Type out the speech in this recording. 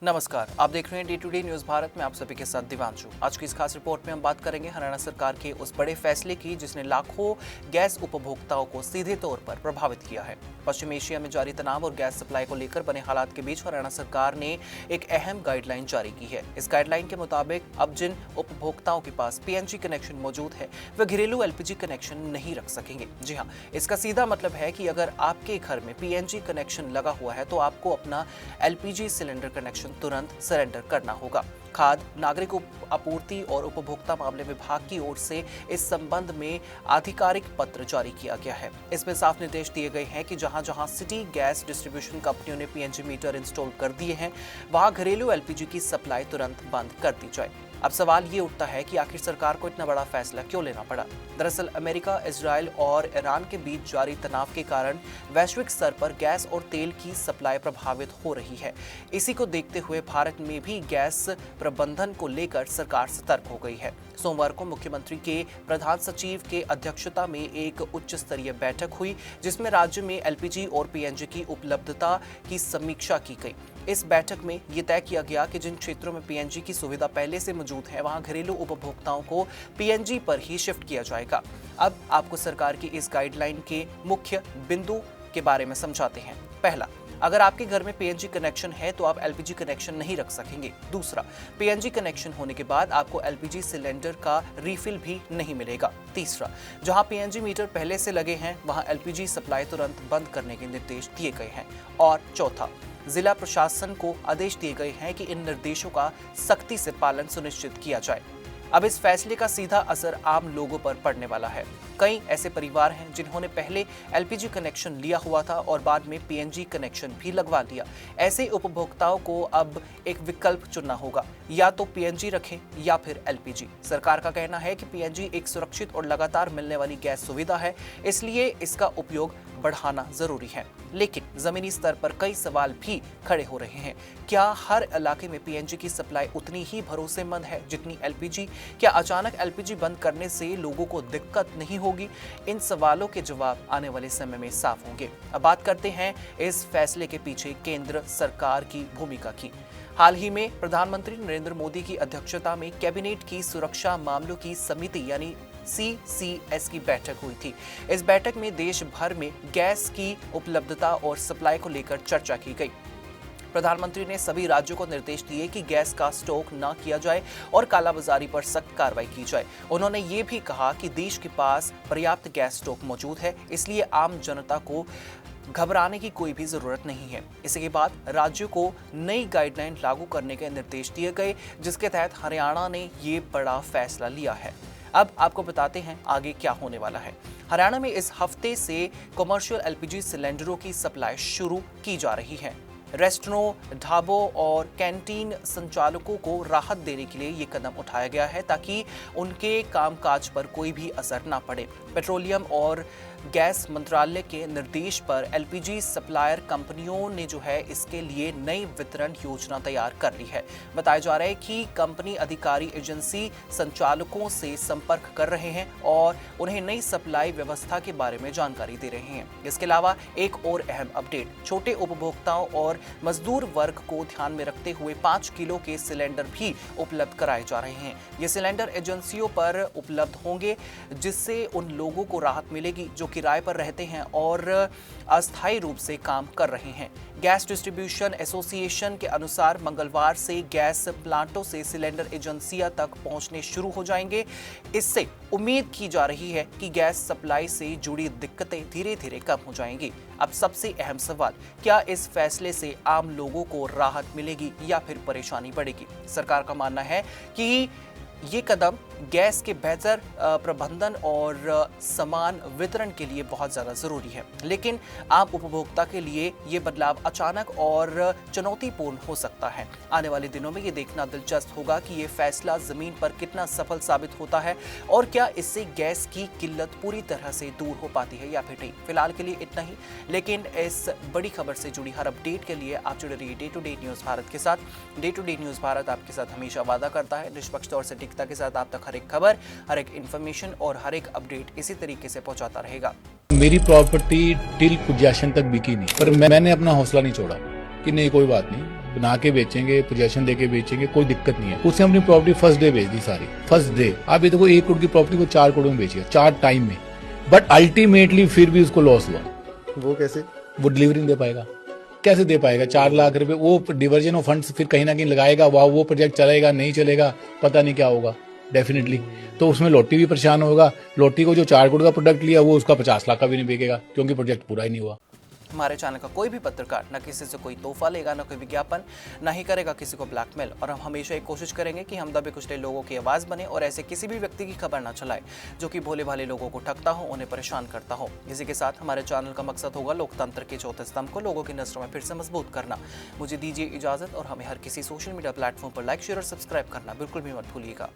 नमस्कार, आप देख रहे हैं Day to Day News Bharat में आप सभी के साथ दिवांशु। आज की इस खास रिपोर्ट में हम बात करेंगे हरियाणा सरकार के उस बड़े फैसले की जिसने लाखों गैस उपभोक्ताओं को सीधे तौर पर प्रभावित किया है। पश्चिम एशिया में जारी तनाव और गैस सप्लाई को लेकर बने हालात के बीच हरियाणा सरकार ने एक अहम गाइडलाइन जारी की है। इस गाइडलाइन के मुताबिक अब जिन उपभोक्ताओं के पास पीएनजी कनेक्शन मौजूद है वे घरेलू एलपीजी कनेक्शन नहीं रख सकेंगे। जी हाँ, इसका सीधा मतलब है कि अगर आपके घर में पीएनजी कनेक्शन लगा हुआ है तो आपको अपना एलपीजी सिलेंडर कनेक्शन तुरंत सरेंडर करना होगा। खाद्य नागरिक आपूर्ति और उपभोक्ता मामले विभाग की ओर से इस संबंध में आधिकारिक पत्र जारी किया गया है। इसमें साफ निर्देश दिए गए हैं कि जहां सिटी गैस डिस्ट्रीब्यूशन कंपनियों ने पीएनजी मीटर इंस्टॉल कर दिए हैं वहां घरेलू एलपीजी की सप्लाई तुरंत बंद कर दी जाए। अब सवाल ये उठता है कि आखिर सरकार को इतना बड़ा फैसला क्यों लेना पड़ा। दरअसल अमेरिका, इजराइल और ईरान के बीच जारी तनाव के कारण वैश्विक स्तर पर गैस और तेल की सप्लाई प्रभावित हो रही है। इसी को देखते हुए भारत में भी गैस प्रबंधन को लेकर सरकार सतर्क हो गई है। सोमवार को मुख्यमंत्री के प्रधान सचिव के अध्यक्षता में एक उच्च स्तरीय बैठक हुई जिसमें राज्य में एलपीजी और पीएनजी की उपलब्धता की समीक्षा की गई। इस बैठक में ये तय किया गया कि जिन क्षेत्रों में पीएनजी की सुविधा पहले से मौजूद है वहां घरेलू उपभोक्ताओं को पीएनजी पर ही शिफ्ट किया जाएगा। अब आपको सरकार की इस गाइडलाइन के मुख्य बिंदु के बारे में समझाते हैं। पहला, अगर आपके घर में पीएनजी कनेक्शन है तो आप एलपीजी कनेक्शन नहीं रख सकेंगे। दूसरा, पीएनजी कनेक्शन होने के बाद आपको एलपीजी सिलेंडर का रिफिल भी नहीं मिलेगा। तीसरा, जहां पीएनजी मीटर पहले से लगे हैं वहां एलपीजी सप्लाई तुरंत बंद करने के निर्देश दिए गए हैं। और चौथा, जिला प्रशासन को आदेश दिए गए हैं कि इन निर्देशों का सख्ती से पालन सुनिश्चित किया जाए। अब इस फैसले का सीधा असर आम लोगों पर पड़ने वाला है। कई ऐसे परिवार हैं जिन्होंने पहले एलपीजी कनेक्शन लिया हुआ था और बाद में पीएनजी कनेक्शन भी लगवा लिया। ऐसे उपभोक्ताओं को अब एक विकल्प चुनना होगा, या तो पीएनजी रखें या फिर एलपीजी। सरकार का कहना है कि पीएनजी एक सुरक्षित और लगातार मिलने वाली गैस सुविधा है, इसलिए इसका उपयोग बढ़ाना जरूरी है। लेकिन जमीनी स्तर पर कई सवाल भी खड़े हो रहे हैं। क्या हर इलाके में पीएनजी की सप्लाई उतनी ही भरोसेमंद है जितनी एलपीजी? क्या अचानक एलपीजी बंद करने से लोगों को दिक्कत नहीं होगी? इन सवालों के जवाब आने वाले समय में साफ होंगे। अब बात करते हैं इस फैसले के पीछे केंद्र सरकार की भूमिका की। हाल ही में प्रधानमंत्री नरेंद्र मोदी की अध्यक्षता में कैबिनेट की सुरक्षा मामलों की समिति यानी CCS की बैठक हुई थी। इस बैठक में देश भर में गैस की उपलब्धता और सप्लाई को लेकर चर्चा की गई। प्रधानमंत्री ने सभी राज्यों को निर्देश दिए कि गैस का स्टॉक न किया जाए और कालाबाजारी पर सख्त कार्रवाई की जाए। उन्होंने ये भी कहा कि देश के पास पर्याप्त गैस स्टॉक मौजूद है, इसलिए आम जनता को घबराने की कोई भी जरूरत नहीं है। इसके बाद राज्यों को नई गाइडलाइन लागू करने के निर्देश दिए गए, जिसके तहत हरियाणा ने ये बड़ा फैसला लिया है। अब आपको बताते हैं आगे क्या होने वाला है। हरियाणा में इस हफ्ते से कमर्शियल एलपीजी सिलेंडरों की सप्लाई शुरू की जा रही है। रेस्टोरेंट, ढाबों और कैंटीन संचालकों को राहत देने के लिए ये कदम उठाया गया है ताकि उनके कामकाज पर कोई भी असर ना पड़े। पेट्रोलियम और गैस मंत्रालय के निर्देश पर एलपीजी सप्लायर कंपनियों ने जो है इसके लिए नई वितरण योजना तैयार कर ली है। बताया जा रहा है कि कंपनी अधिकारी एजेंसी संचालकों से संपर्क कर रहे हैं और उन्हें नई सप्लाई व्यवस्था के बारे में जानकारी दे रहे हैं। इसके अलावा एक और अहम अपडेट, छोटे उपभोक्ताओं और मजदूर वर्ग को ध्यान में रखते हुए 5 किलो के सिलेंडर भी उपलब्ध कराए जा रहे हैं। ये सिलेंडर एजेंसियों पर उपलब्ध होंगे जिससे उन लोगों को राहत मिलेगी जो किराए पर रहते हैं और अस्थायी रूप से काम कर रहे हैं। गैस डिस्ट्रीब्यूशन एसोसिएशन के अनुसार मंगलवार से गैस प्लांटों से सिलेंडर एजेंसियां तक पहुंचने शुरू हो जाएंगे। इससे उम्मीद की जा रही है कि गैस सप्लाई से जुड़ी दिक्कतें धीरे धीरे कम हो जाएंगी। अब सबसे अहम सवाल, क्या इस फैसले से आम लोगों को राहत मिलेगी या फिर परेशानी बढ़ेगी? सरकार का मानना है कि ये कदम गैस के बेहतर प्रबंधन और समान वितरण के लिए बहुत ज़्यादा ज़रूरी है, लेकिन आम उपभोक्ता के लिए ये बदलाव अचानक और चुनौतीपूर्ण हो सकता है। आने वाले दिनों में ये देखना दिलचस्प होगा कि ये फैसला ज़मीन पर कितना सफल साबित होता है और क्या इससे गैस की किल्लत पूरी तरह से दूर हो पाती है या फिर नहीं। फिलहाल के लिए इतना ही, लेकिन इस बड़ी खबर से जुड़ी हर अपडेट के लिए आप जुड़े रहिए Day to Day News Bharat के साथ। Day to Day News Bharat आपके साथ हमेशा वादा करता है निष्पक्ष तौर से सटीकता के साथ आप तक हर एक खबर, हर एक इन्फॉर्मेशन और हर एक अपडेट इसी तरीके से पहुंचाता रहेगा। मेरी प्रॉपर्टी टिल पोजीशन तक बिकी नहीं, पर मैंने अपना हौसला नहीं छोड़ा कि नहीं कोई बात नहीं, बना के बेचेंगे, पोजेशन देके बेचेंगे, कोई दिक्कत नहीं है। उसने अपनी प्रॉपर्टी फर्स्ट डे बेच दी सारी, फर्स्ट डे। आप ये देखो 1 करोड़ की प्रॉपर्टी को 4 करोड़ में बेचिए 4 टाइम में, बट अल्टीमेटली फिर भी उसको लॉस हुआ। वो कैसे? वो डिलीवरी नहीं दे पाएगा, कैसे दे पाएगा? 4 लाख रुपए वो डिवर्जन ऑफ फंड्स फिर कहीं ना कहीं लगाएगा, वो प्रोजेक्ट चलेगा नहीं चलेगा पता नहीं क्या होगा डेफिनेटली। तो उसमें लोटी भी परेशान होगा। लोटी को जो 4 करोड़ का प्रोडक्ट लिया वो उसका 50 लाख का भी नहीं बिकेगा, क्योंकि प्रोजेक्ट पूरा ही नहीं हुआ। हमारे चैनल का कोई भी पत्रकार न किसी से कोई तोहफा लेगा, न कोई विज्ञापन, न ही करेगा किसी को ब्लैकमेल। और हम हमेशा एक कोशिश करेंगे कि हम दबे कुचले लोगों की आवाज़ बने और ऐसे किसी भी व्यक्ति की खबर न चलाए जो कि भोले भाले लोगों को ठगता हो, उन्हें परेशान करता हो। इसी के साथ हमारे चैनल का मकसद होगा लोकतंत्र के चौथे स्तंभ को लोगों की नजरों में फिर से मजबूत करना। मुझे दीजिए इजाजत और हमें हर किसी सोशल मीडिया प्लेटफॉर्म पर लाइक, शेयर और सब्सक्राइब करना बिल्कुल भी मत भूलिएगा।